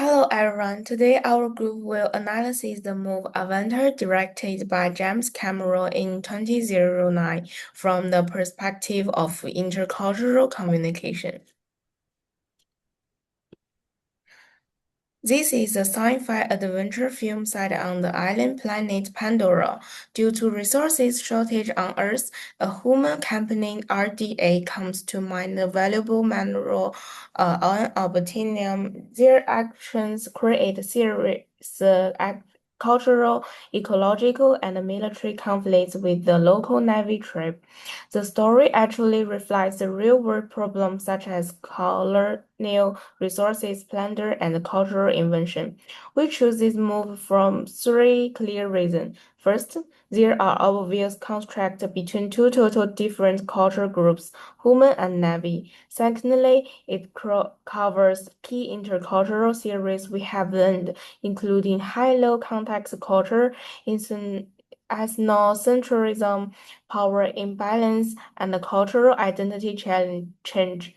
Hello everyone. Today our group will analyze the movie Avatar directed by James Cameron in 2009 from the perspective of intercultural communication. This is a sci-fi adventure film set on the island planet Pandora. Due to resources shortage on Earth, a human company RDA comes to mine the valuable mineral on Obsidian. Their actions create serious cultural, ecological, and military conflicts with the local Navy tribe. The story actually reflects the real-world problems such as colonial resources plunder and cultural invention. We choose this move from three clear reasons. First, there are obvious contrasts between two total different culture groups, human and Navy. Secondly, it covers key intercultural theories we have learned, including high-low context culture, ethnocentrism, power imbalance, and cultural identity change.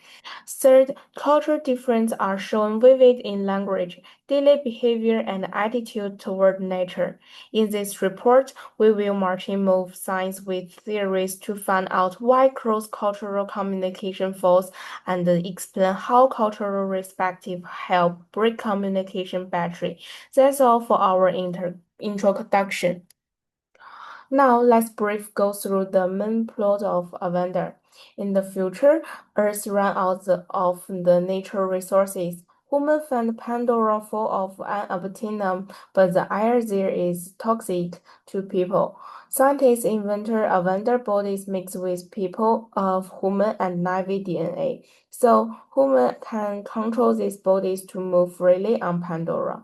Third, cultural differences are shown vivid in language, daily behavior, and attitude toward nature. In this report, we will marching move science with theories to find out why cross-cultural communication falls and explain how cultural perspective help break communication battery. That's all for our introduction. Now let's brief go through the main plot of Avatar. In the future, Earth ran out of the natural resources. Humans find Pandora full of unobtainium, but the air there is toxic to people. Scientists invented Avatar bodies mixed with people of human and Na'vi DNA, so humans can control these bodies to move freely on Pandora.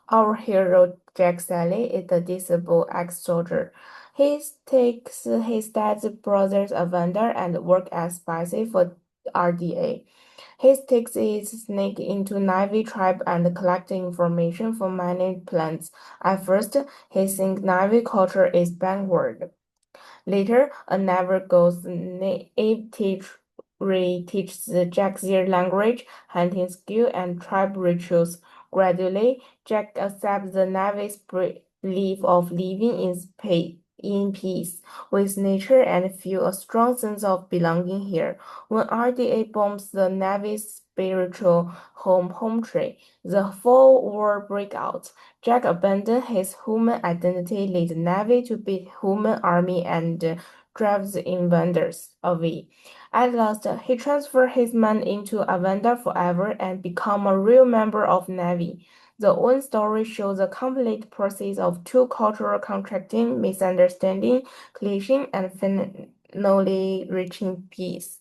Our hero Jack Sally is a disabled ex-soldier. He takes his dad's brother's Avatar and works as spy for RDA. He takes his snake into Navy tribe and collects information from mining plants. At first, he thinks Navy culture is backward. Later, a naval ghost native teaches Jack their language, hunting skill, and tribe rituals. Gradually, Jack accepts the Navy's belief of living in peace with nature and feel a strong sense of belonging here. When RDA bombs the Navy's spiritual home tree, the full war breaks out. Jack abandons his human identity, leads the Navy to beat human army, and drives the invaders away. At last, he transfers his mind into Avatar forever and becomes a real member of Navy. The one story shows the complete process of two cultural contracting, misunderstanding, clashing, and finally reaching peace.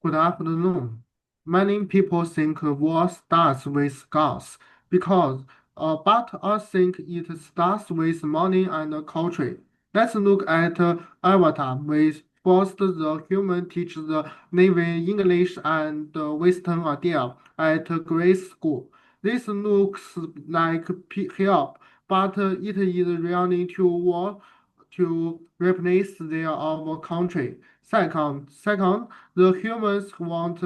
Good afternoon. Many people think war starts with guns but I think it starts with money and culture. Let's look at Avatar. We first the human teach the Navy English and Western idea at grade school. This looks like help, but it is really to war to replace their our country. Second, the humans want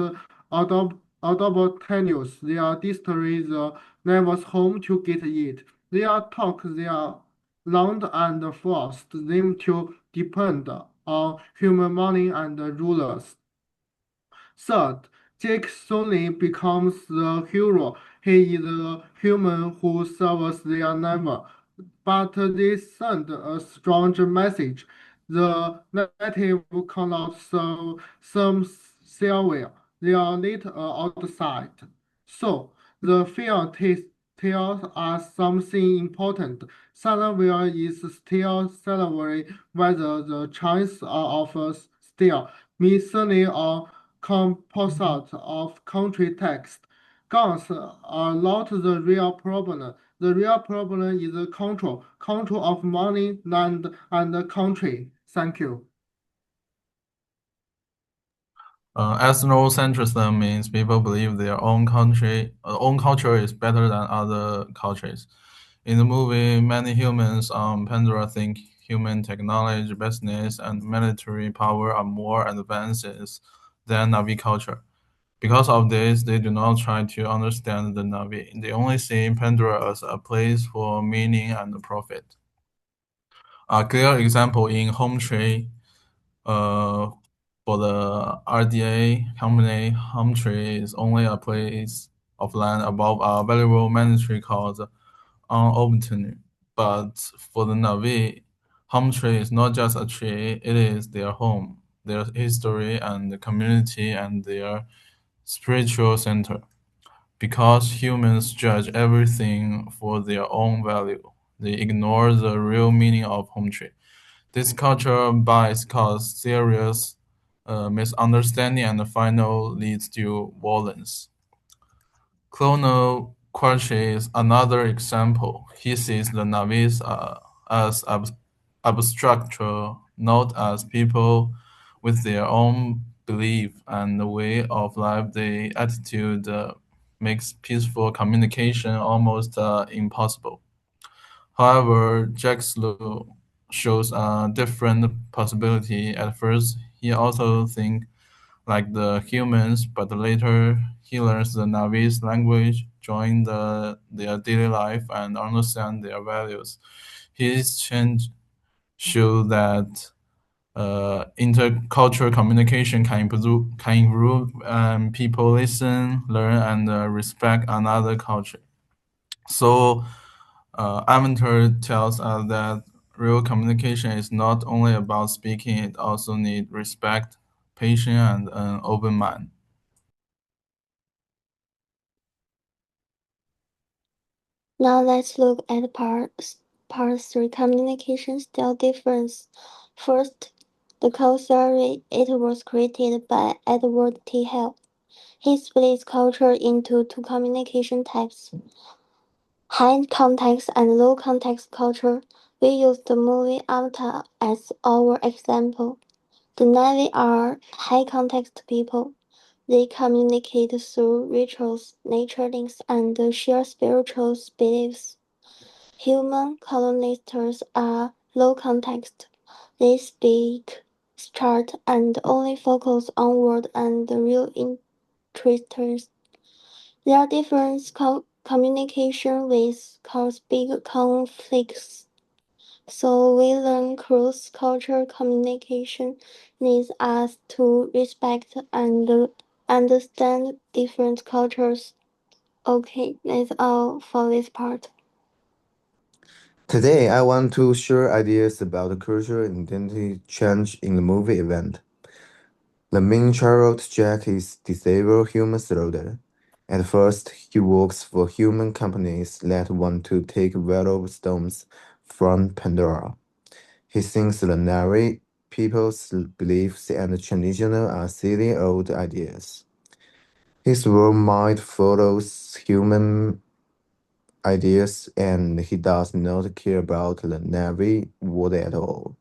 adoptaneous. They are destroy the neighbor's home to get it. They are talk their land and forced them to depend on human money and rulers. Third, Jake suddenly becomes the hero. He is a human who serves their neighbor. But they send a strange message. The native cannot serve some Sylvia. They are lit outside. So the film tells us something important. Sylvia is still celebrating whether the chance of still misleading or composite of country text. Guns are not the real problem. The real problem is the control of money, land, and country. Thank you. Ethnocentrism means people believe their own culture is better than other cultures. In the movie, many humans on Pandora think human technology, business, and military power are more advanced than Navi culture. Because of this, they do not try to understand the Navi. They only see Pandora as a place for meaning and profit. A clear example in home tree, uh, for the RDA company, home tree is only a place of land above a valuable mandatory called unopened. But for the Navi, home tree is not just a tree, it is their home, their history and the community and their spiritual center. Because humans judge everything for their own value, they ignore the real meaning of home tree. This cultural bias causes serious misunderstanding and finally leads to violence. Clonal Quachi is another example. He sees the Navis as abstract, not as people with their own belief and way of life. The attitude makes peaceful communication almost impossible. However, Jack's law shows a different possibility. At first, he also thinks like the humans, but later he learns the Navi's language, join their daily life, and understand their values. His change show that intercultural communication can improve people listen, learn, and respect another culture. So, Avatar tells us that real communication is not only about speaking; it also needs respect, patience, and an open mind. Now let's look at part 3 communication style difference. First, the code theory. It was created by Edward T. Hale. He splits culture into two communication types, high context and low context culture. We use the movie Avatar as our example. The Na'vi are high context people. They communicate through rituals, nature links, and share spiritual beliefs. Human colonizers are low context. They speak chart and only focus on word and real interests. Their different communication ways cause big conflicts. So we learn cross-cultural communication needs us to respect and understand different cultures. Okay, that's all for this part. Today, I want to share ideas about the cultural identity change in the movie event. The main child, Jack, is disabled human soldier. At first, he works for human companies that want to take valuable stones from Pandora. He thinks the Nari people's beliefs and traditions are silly old ideas. His world mind follows human ideas and he does not care about the Navy world at all.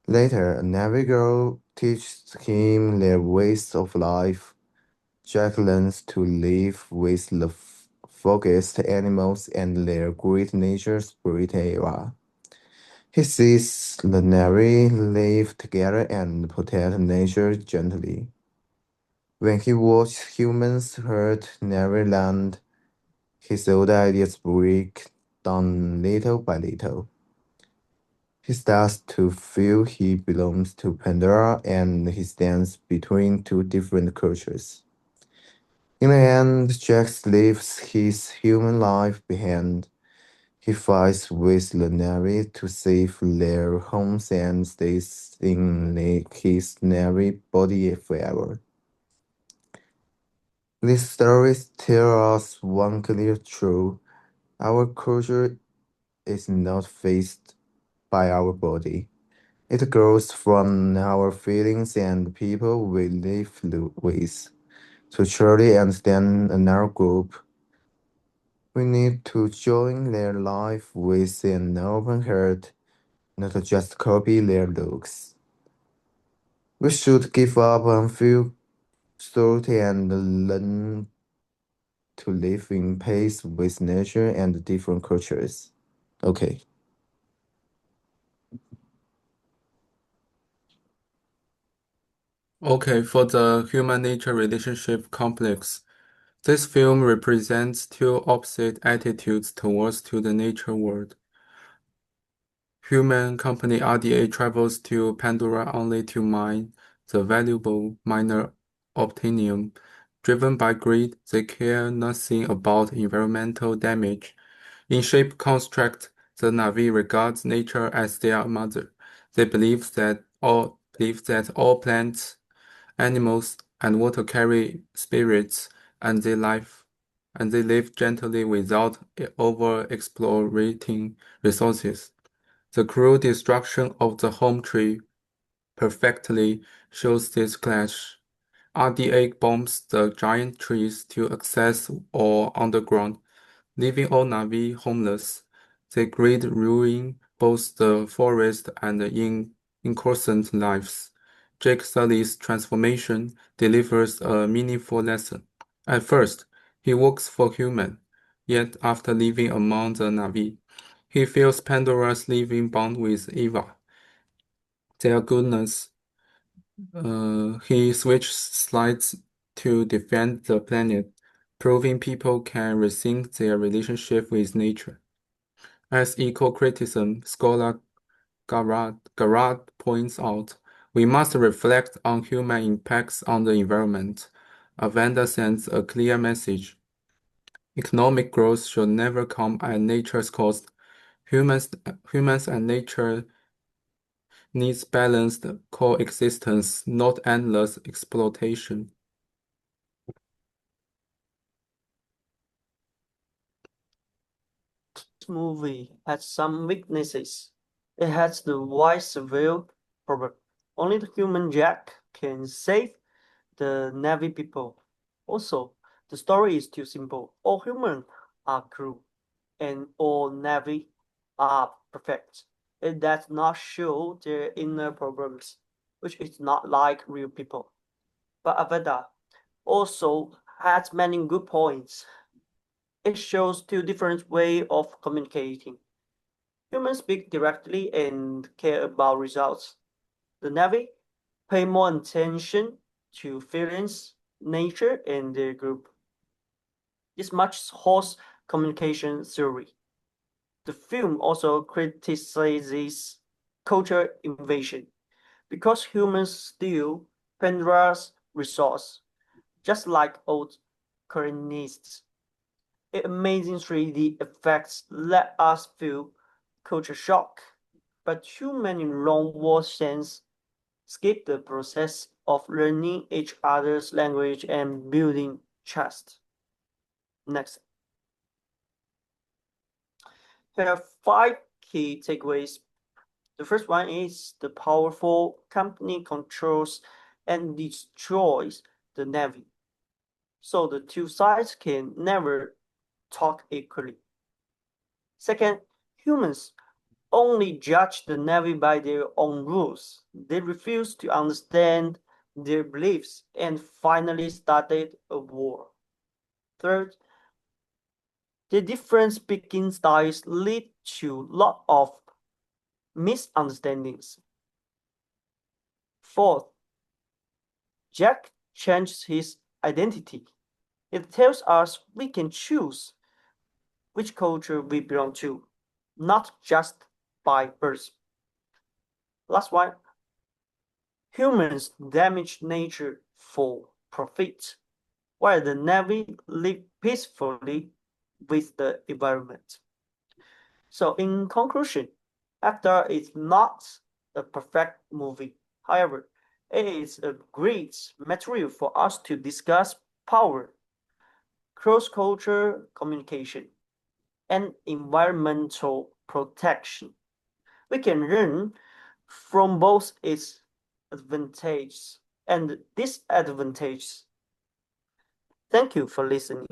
Later, a Navy girl teaches him their ways of life. Jack learns to live with the forest animals and their great nature spirit era. He sees the Navy live together and protect nature gently. When he watches humans hurt Neverland, his old ideas break down little by little. He starts to feel he belongs to Pandora and he stands between two different cultures. In the end, Jack leaves his human life behind. He fights with the Navy to save their homes and stays in his Navy body forever. These stories tell us one clear truth. Our culture is not faced by our body. It grows from our feelings and people we live with. To truly understand another group, we need to join their life with an open heart, not just copy their looks. We should give up on feel salty and learn to live in peace with nature and different cultures. Okay. Okay, for the human-nature relationship complex, this film represents two opposite attitudes towards the nature world. Human company RDA travels to Pandora only to mine the valuable minor obtainium. Driven by greed, they care nothing about environmental damage. In shape construct, the Na'vi regards nature as their mother. They believe that all plants, animals, and water carry spirits, and they live gently without over-exploiting resources. The cruel destruction of the home tree perfectly shows this clash. RDA bombs the giant trees to access ore underground, leaving all Na'vi homeless. They greed ruin both the forest and the innocent lives. Jake Sully's transformation delivers a meaningful lesson. At first, he works for human, yet after living among the Na'vi, he feels Pandora's living bond with Eva. Their goodness, he switches sides to defend the planet, proving people can rethink their relationship with nature. As eco-criticism scholar Garrard points out, we must reflect on human impacts on the environment. Avanda sends a clear message. Economic growth should never come at nature's cost. Humans and nature needs balanced coexistence, not endless exploitation. This movie has some weaknesses. It has the wide surveil problem. Only the human Jack can save the Navy people. Also, the story is too simple. All humans are cruel, and all Navy are perfect. It does not show their inner problems, which is not like real people. But Avatar also has many good points. It shows two different ways of communicating. Humans speak directly and care about results. The Navy pay more attention to feelings, nature, and their group. This much horse communication theory. The film also criticizes culture invasion because humans steal Pandora's resource, just like old colonists. Amazing 3D effects let us feel culture shock, but too many long war scenes skip the process of learning each other's language and building trust. Next. Here are 5 key takeaways. The first one is the powerful company controls and destroys the Navy. So the two sides can never talk equally. Second, humans only judge the Navy by their own rules. They refuse to understand their beliefs and finally started a war. Third, the different speaking styles lead to a lot of misunderstandings. Fourth, Jack changed his identity. It tells us we can choose which culture we belong to, not just by birth. Last one, humans damage nature for profit, while the Navy live peacefully with the environment. So in conclusion, Avatar is not a perfect movie. However, it is a great material for us to discuss power, cross-cultural communication, and environmental protection. We can learn from both its advantages and disadvantages. Thank you for listening.